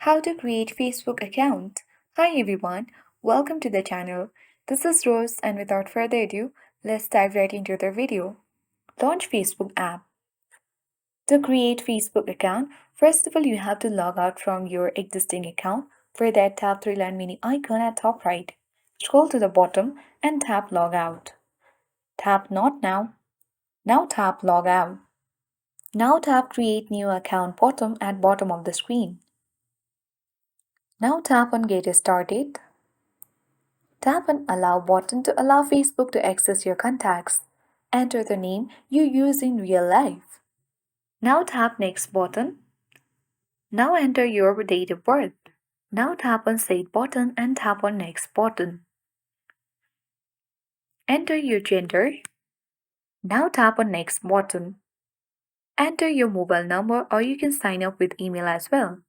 How to create Facebook account. Hi everyone, welcome to the channel. This is Rose and without further ado, let's dive right into the video. Launch Facebook app. To create Facebook account, first of all you have to log out from your existing account. For that, tap three-line mini icon at top right. Scroll to the bottom and tap log out. Tap not now. Now tap log out. Now tap create new account bottom at bottom of the screen. Now tap on get started. Tap on Allow button to allow Facebook to access your contacts. Enter the name you use in real life. Now tap Next button. Now enter your date of birth. Now tap on Save button and tap on Next button. Enter your gender. Now tap on Next button. Enter your mobile number or you can sign up with email as well.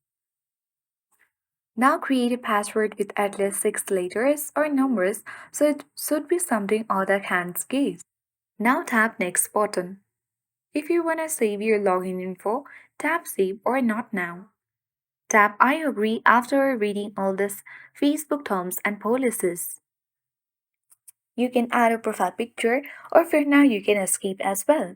Now create a password with at least 6 letters or numbers so it should be something other hands guess. Now tap Next button. If you want to save your login info, tap Save or Not Now. Tap I agree after reading all this Facebook terms and policies. You can add a profile picture or for now you can escape as well.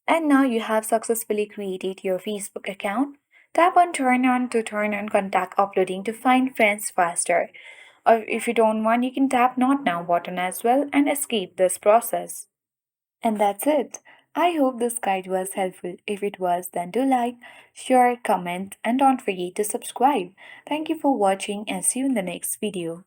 And now you have successfully created your Facebook account. Tap on Turn On to turn on contact uploading to find friends faster. Or if you don't want, you can tap Not Now button as well and escape this process. And that's it. I hope this guide was helpful. If it was, then do like, share, comment, and don't forget to subscribe. Thank you for watching and see you in the next video.